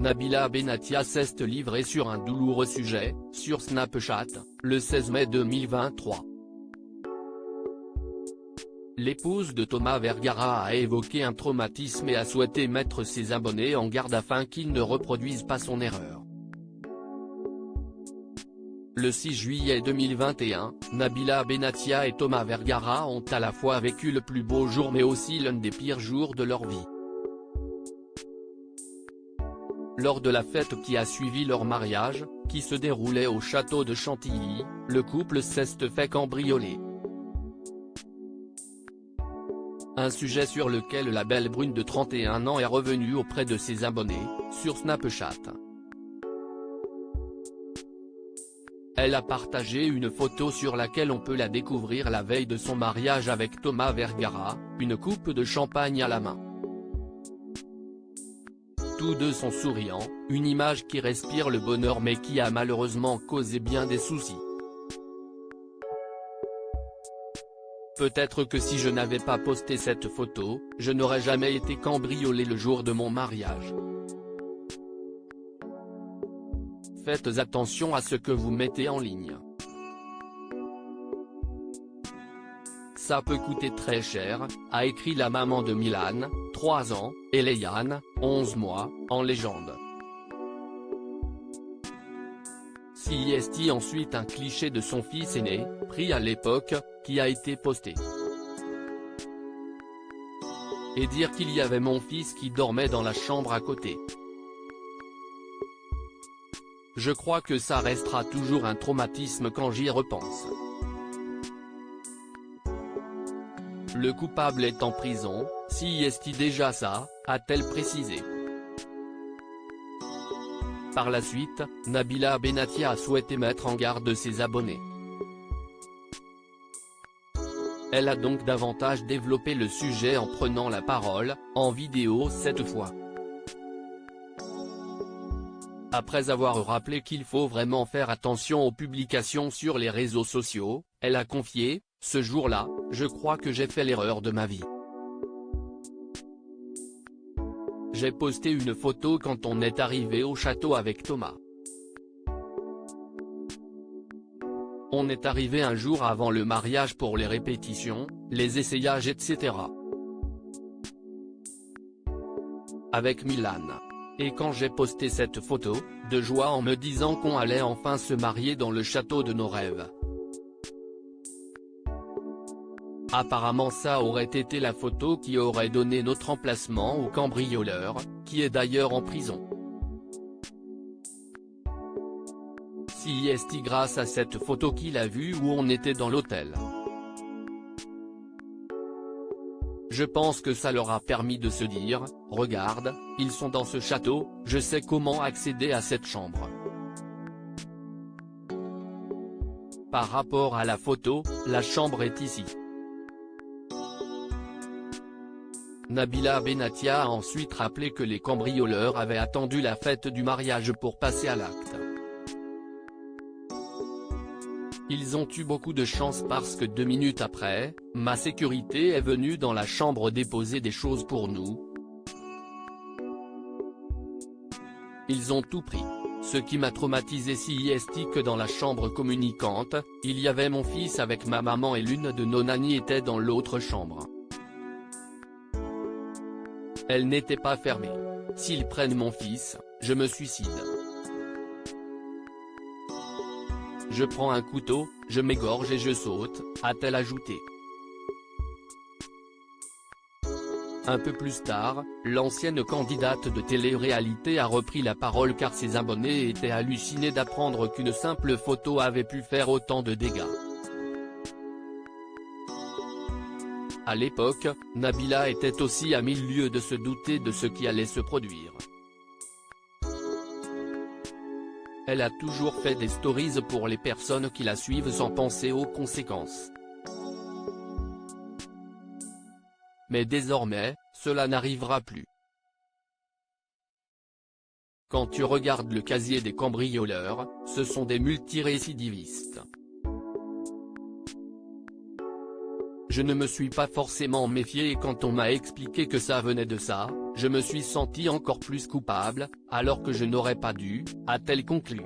Nabila Benatia s'est livrée sur un douloureux sujet, sur Snapchat, le 16 mai 2023. L'épouse de Thomas Vergara a évoqué un traumatisme et a souhaité mettre ses abonnés en garde afin qu'ils ne reproduisent pas son erreur. Le 6 juillet 2021, Nabila Benatia et Thomas Vergara ont à la fois vécu le plus beau jour mais aussi l'un des pires jours de leur vie. Lors de la fête qui a suivi leur mariage, qui se déroulait au château de Chantilly, le couple s'est fait cambrioler. Un sujet sur lequel la belle brune de 31 ans est revenue auprès de ses abonnés, sur Snapchat. Elle a partagé une photo sur laquelle on peut la découvrir la veille de son mariage avec Thomas Vergara, une coupe de champagne à la main. Tous deux sont souriants, une image qui respire le bonheur mais qui a malheureusement causé bien des soucis. Peut-être que si je n'avais pas posté cette photo, je n'aurais jamais été cambriolé le jour de mon mariage. Faites attention à ce que vous mettez en ligne. Ça peut coûter très cher, a écrit la maman de Milan, 3 ans, et Leiane, 11 mois, en légende. CIST ensuite un cliché de son fils aîné, pris à l'époque, qui a été posté. Et dire qu'il y avait mon fils qui dormait dans la chambre à côté. Je crois que ça restera toujours un traumatisme quand j'y repense. Le coupable est en prison, CIST déjà ça, a-t-elle précisé. Par la suite, Nabila Benatia a souhaité mettre en garde ses abonnés. Elle a donc davantage développé le sujet en prenant la parole, en vidéo cette fois. Après avoir rappelé qu'il faut vraiment faire attention aux publications sur les réseaux sociaux, elle a confié, « Ce jour-là, je crois que j'ai fait l'erreur de ma vie. J'ai posté une photo quand on est arrivé au château avec Thomas. On est arrivé un jour avant le mariage pour les répétitions, les essayages etc. Avec Milan. Et quand j'ai posté cette photo, de joie en me disant qu'on allait enfin se marier dans le château de nos rêves. Apparemment ça aurait été la photo qui aurait donné notre emplacement au cambrioleur, qui est d'ailleurs en prison. CIST grâce à cette photo qu'il a vue où on était dans l'hôtel. Je pense que ça leur a permis de se dire, regarde, ils sont dans ce château, je sais comment accéder à cette chambre. Par rapport à la photo, la chambre est ici. Nabila Benatia a ensuite rappelé que les cambrioleurs avaient attendu la fête du mariage pour passer à l'acte. Ils ont eu beaucoup de chance parce que 2 minutes après, ma sécurité est venue dans la chambre déposer des choses pour nous. Ils ont tout pris. Ce qui m'a traumatisé CIST que dans la chambre communicante, il y avait mon fils avec ma maman et l'une de nos nannies était dans l'autre chambre. Elle n'était pas fermée. S'ils prennent mon fils, je me suicide. Je prends un couteau, je m'égorge et je saute, a-t-elle ajouté. Un peu plus tard, l'ancienne candidate de télé-réalité a repris la parole car ses abonnés étaient hallucinés d'apprendre qu'une simple photo avait pu faire autant de dégâts. À l'époque, Nabila était aussi à 1000 lieues de se douter de ce qui allait se produire. Elle a toujours fait des stories pour les personnes qui la suivent sans penser aux conséquences. Mais désormais, cela n'arrivera plus. Quand tu regardes le casier des cambrioleurs, ce sont des multirécidivistes. Je ne me suis pas forcément méfié et quand on m'a expliqué que ça venait de ça, Je me suis sentie encore plus coupable, alors que je n'aurais pas dû, a-t-elle conclu.